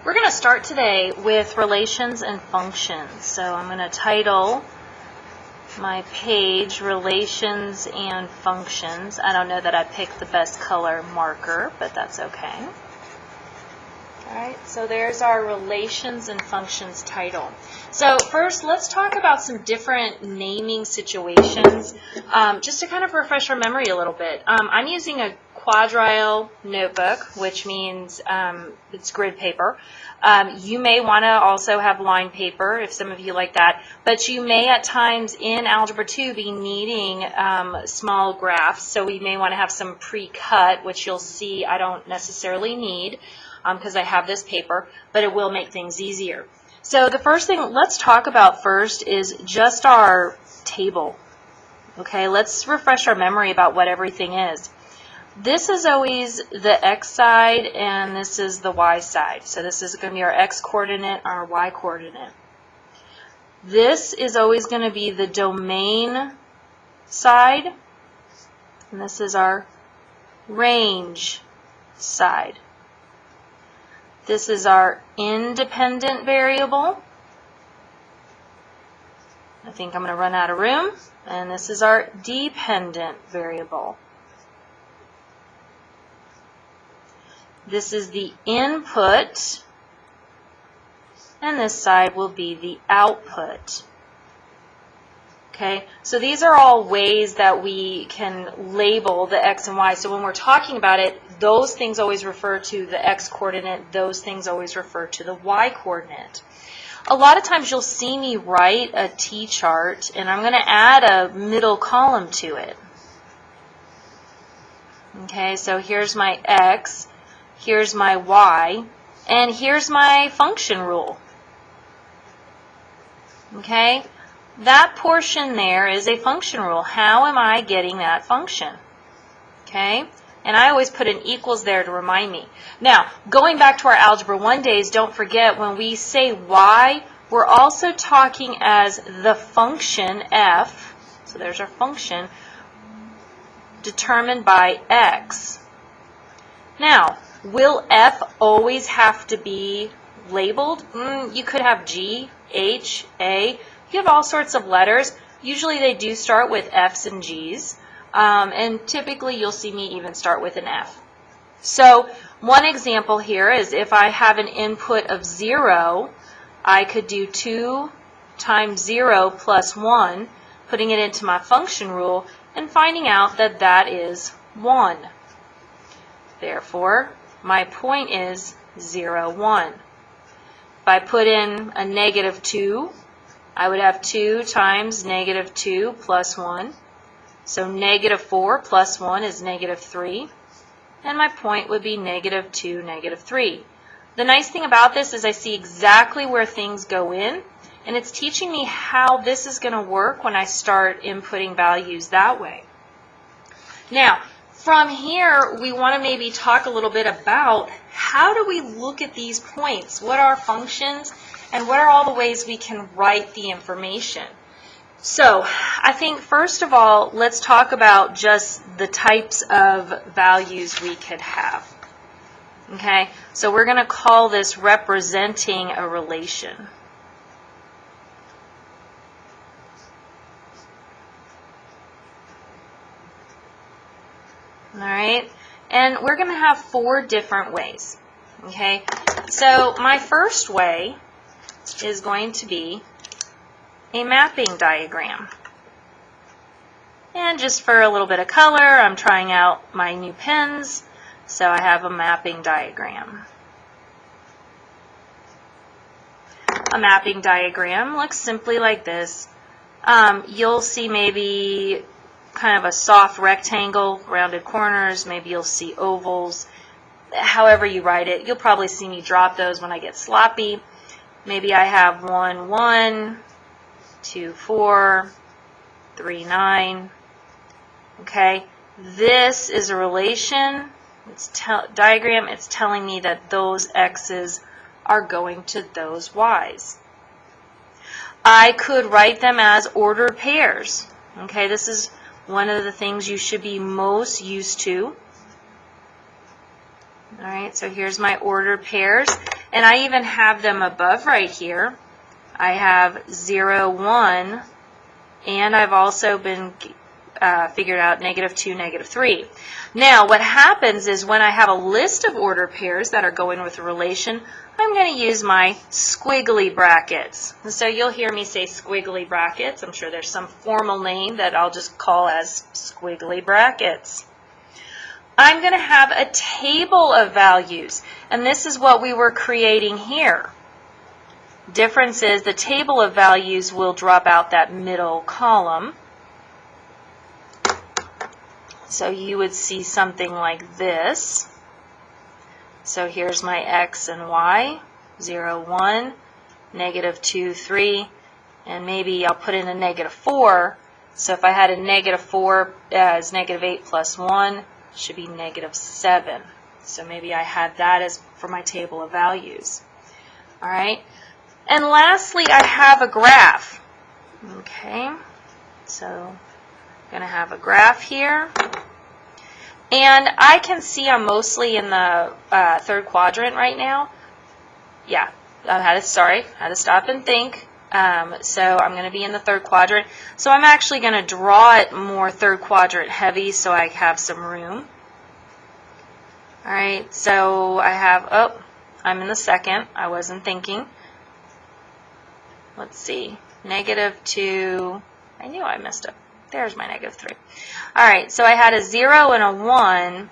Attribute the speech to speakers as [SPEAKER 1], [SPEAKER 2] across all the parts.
[SPEAKER 1] We're going to start today with relations and functions. So I'm going to title my page Relations and Functions. I don't know that I picked the best color marker, but that's okay. Alright, so there's our Relations and Functions title. So first, let's talk about some different naming situations, just to kind of refresh our memory a little bit. I'm using a Quadrile notebook, which means it's grid paper. You may want to also have line paper if some of you like that, but you may at times in Algebra 2 be needing small graphs, so we may want to have some pre-cut, which you'll see I don't necessarily need because I have this paper, but it will make things easier. So the first thing let's talk about first is just our table. Okay, let's refresh our memory about what everything is. This is always the x side and this is the y side. So this is going to be our x coordinate, our y coordinate. This is always going to be the domain side, and this is our range side. This is our independent variable. I think I'm going to run out of room. And this is our dependent variable. This is the input, and this side will be the output. Okay, so these are all ways that we can label the x and y. So when we're talking about it, those things always refer to the x coordinate, those things always refer to the y coordinate. A lot of times you'll see me write a t-chart, and I'm going to add a middle column to it. Okay, so here's my x, here's my y, and here's my function rule. Okay, that portion there is a function rule. How am I getting that function? Okay, and I always put an equals there to remind me. Now, going back to our Algebra 1 days, don't forget when we say y, we're also talking as the function f, so there's our function, determined by x. Now, will f always have to be labeled? You could have G, H, A. You have all sorts of letters. Usually they do start with F's and G's. And typically you'll see me even start with an F. So one example here is if I have an input of 0, I could do 2 times 0 plus 1, putting it into my function rule, and finding out that that is 1. Therefore, my point is 0, 1. If I put in a negative 2, I would have 2 times negative 2 plus 1. So negative 4 plus 1 is negative 3. And my point would be negative 2, negative 3. The nice thing about this is I see exactly where things go in, and it's teaching me how this is going to work when I start inputting values that way. Now, from here, we want to maybe talk a little bit about how do we look at these points? What are functions, and what are all the ways we can write the information? So, I think first of all, let's talk about just the types of values we could have. Okay, so we're going to call this representing a relation. All right, and we're going to have 4 different ways. Okay, so my first way is going to be a mapping diagram. And just for a little bit of color, I'm trying out my new pens, so I have a mapping diagram. A mapping diagram looks simply like this. You'll see maybe kind of a soft rectangle, rounded corners, maybe you'll see ovals. However you write it, you'll probably see me drop those when I get sloppy. Maybe I have 1, 1, 2, 4, 3, 9. Okay, this is a relation. It's diagram. It's telling me that those x's are going to those y's. I could write them as ordered pairs. Okay, this is one of the things you should be most used to. All right, so here's my ordered pairs, and I even have them above right here. I have 0, 1, and I've also been figured out -2, -3. Now, what happens is when I have a list of ordered pairs that are going with a relation, I'm going to use my squiggly brackets. And so you'll hear me say squiggly brackets. I'm sure there's some formal name that I'll just call as squiggly brackets. I'm going to have a table of values, and this is what we were creating here. Difference is the table of values will drop out that middle column. So you would see something like this. So here's my x and y, 0, 1, -2, 3, and maybe I'll put in a -4. So if I had a -4 as -8 plus 1, should be -7. So maybe I had that as for my table of values. All right. And lastly, I have a graph. Okay. So I'm going to have a graph here. And I can see I'm mostly in the third quadrant right now. Yeah, I had to stop and think. So I'm going to be in the third quadrant. So I'm actually going to draw it more third quadrant heavy so I have some room. All right, so I have, oh, I'm in the second. I wasn't thinking. Let's see, -2, I knew I messed up. There's my -3. All right, so I had a 0 and a 1,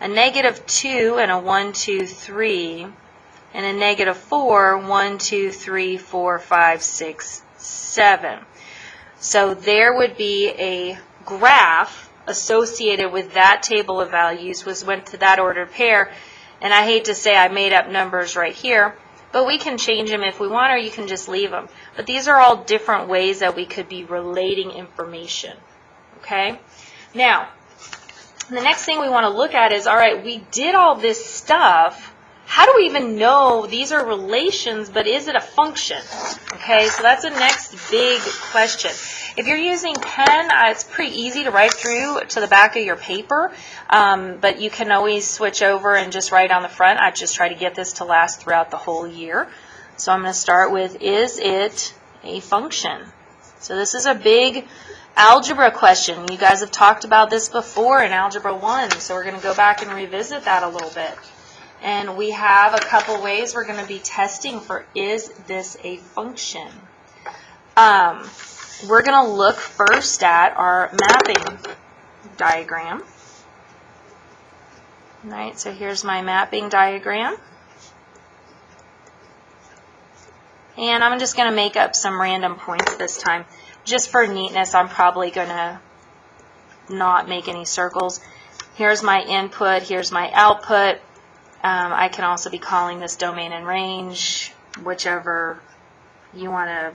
[SPEAKER 1] a -2 and a 1, 2, 3, and a -4, 1, 2, 3, 4, 5, 6, 7. So there would be a graph associated with that table of values, went to that ordered pair, and I hate to say I made up numbers right here, but we can change them if we want, or you can just leave them. But these are all different ways that we could be relating information. Okay? Now, the next thing we want to look at is, all right, we did all this stuff. How do we even know these are relations, but is it a function? Okay, so that's the next big question. If you're using pen, it's pretty easy to write through to the back of your paper, but you can always switch over and just write on the front. I just try to get this to last throughout the whole year. So I'm going to start with, is it a function? So this is a big algebra question. You guys have talked about this before in Algebra 1, so we're going to go back and revisit that a little bit. And we have a couple ways we're going to be testing for, is this a function? We're going to look first at our mapping diagram. All right, so here's my mapping diagram. And I'm just going to make up some random points this time. Just for neatness, I'm probably going to not make any circles. Here's my input, here's my output. I can also be calling this domain and range, whichever you want to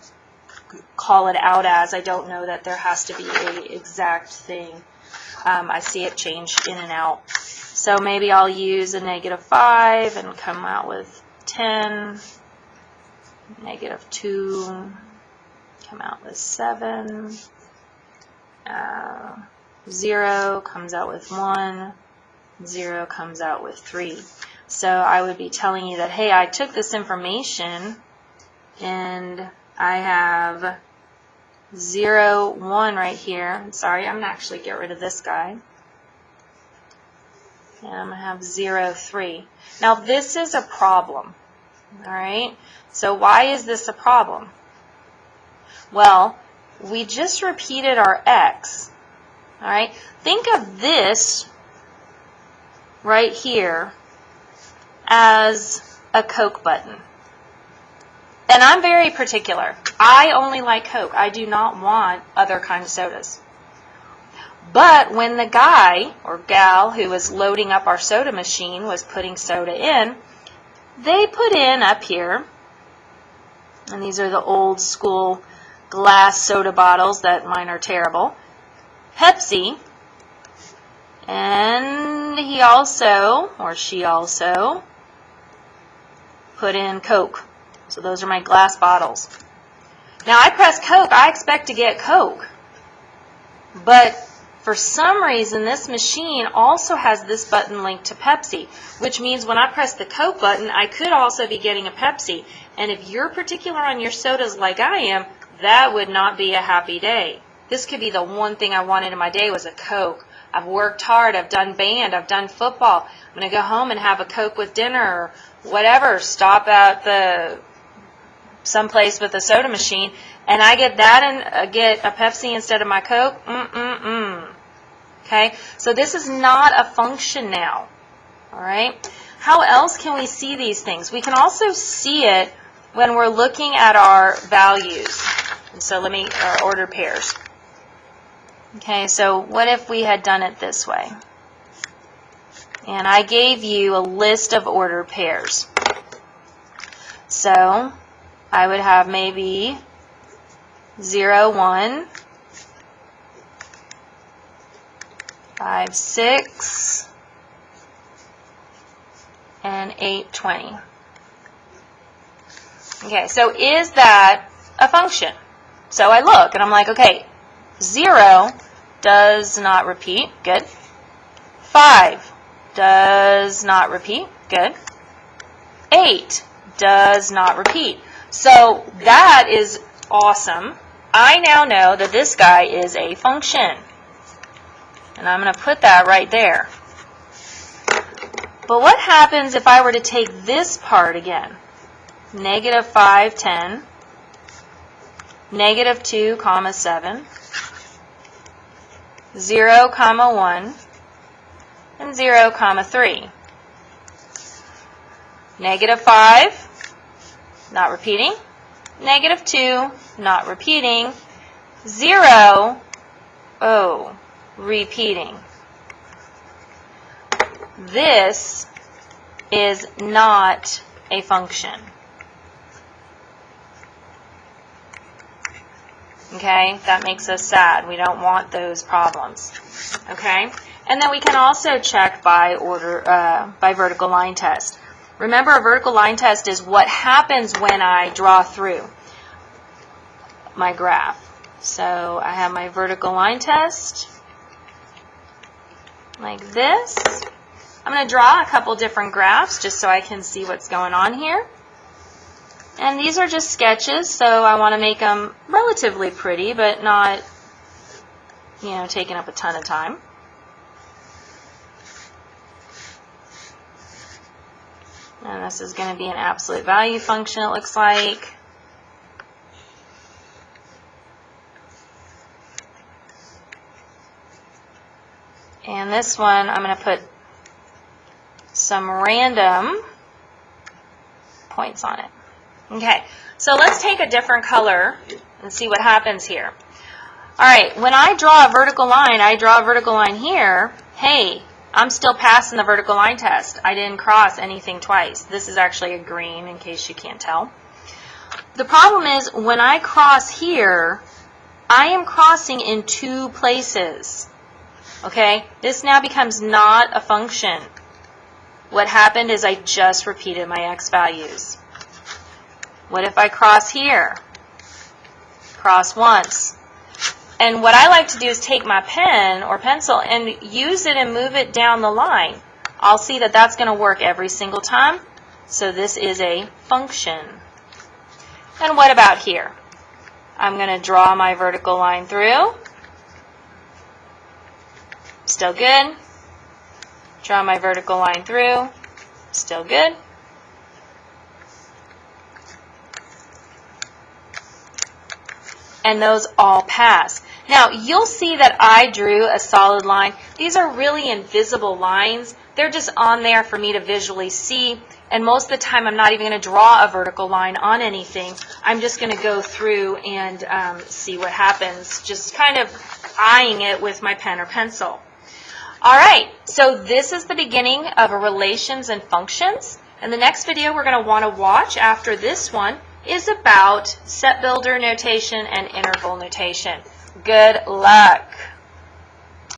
[SPEAKER 1] call it out as. I don't know that there has to be an exact thing. I see it change in and out. So maybe I'll use a -5 and come out with 10, -2, come out with 7, 0 comes out with 1, 0 comes out with 3. So I would be telling you that, hey, I took this information and I have 0, 1 right here. Sorry, I'm going to actually get rid of this guy. And I'm going to have 0, 3. Now this is a problem. All right. So why is this a problem? Well, we just repeated our x. All right. Think of this right here as a Coke button. And I'm very particular. I only like Coke. I do not want other kinds of sodas. But when the guy or gal who was loading up our soda machine was putting soda in, they put in up here, and these are the old school glass soda bottles, that mine are terrible, Pepsi, and he also, or she also, put in Coke. So those are my glass bottles. Now I press Coke, I expect to get Coke. But For some reason, this machine also has this button linked to Pepsi, which means when I press the Coke button, I could also be getting a Pepsi. And if you're particular on your sodas like I am, that would not be a happy day. This could be the one thing I wanted in my day was a Coke. I've worked hard, I've done band, I've done football. I'm going to go home and have a Coke with dinner or whatever, stop at someplace with a soda machine, and I get that and get a Pepsi instead of my Coke. Okay, so this is not a function now. All right, how else can we see these things? We can also see it when we're looking at our values. And so our ordered pairs. Okay, so what if we had done it this way? And I gave you a list of ordered pairs. So I would have maybe 0, 1, 5, 6, and 8, 20. Okay, so is that a function? So I look and I'm like, okay, 0 does not repeat, good. 5 does not repeat, good. 8 does not repeat. So that is awesome. I now know that this guy is a function. And I'm going to put that right there. But what happens if I were to take this part again? Negative 5, 10. Negative 2, 7. 0, 1. And 0, 3. Negative 5, not repeating. Negative 2, not repeating. 0, oh, repeating. This is not a function. Okay, that makes us sad. We don't want those problems. Okay, and then we can also check by vertical line test. Remember, a vertical line test is what happens when I draw through my graph. So I have my vertical line test like this. I'm going to draw a couple different graphs just so I can see what's going on here. And these are just sketches, so I want to make them relatively pretty, but not, taking up a ton of time. And this is going to be an absolute value function, it looks like. And this one, I'm going to put some random points on it. Okay, so let's take a different color and see what happens here. All right, when I draw a vertical line, I draw a vertical line here. Hey, I'm still passing the vertical line test. I didn't cross anything twice. This is actually a green, in case you can't tell. The problem is, when I cross here, I am crossing in two places. Okay, this now becomes not a function. What happened is I just repeated my x values. What if I cross here? Cross once. And what I like to do is take my pen or pencil and use it and move it down the line. I'll see that that's going to work every single time. So this is a function. And what about here? I'm going to draw my vertical line through. Still good. Draw my vertical line through. Still good. And those all pass. Now, you'll see that I drew a solid line. These are really invisible lines. They're just on there for me to visually see. And most of the time, I'm not even going to draw a vertical line on anything. I'm just going to go through and see what happens, just kind of eyeing it with my pen or pencil. All right, so this is the beginning of a relations and functions. And the next video we're going to want to watch after this one is about set builder notation and interval notation. Good luck.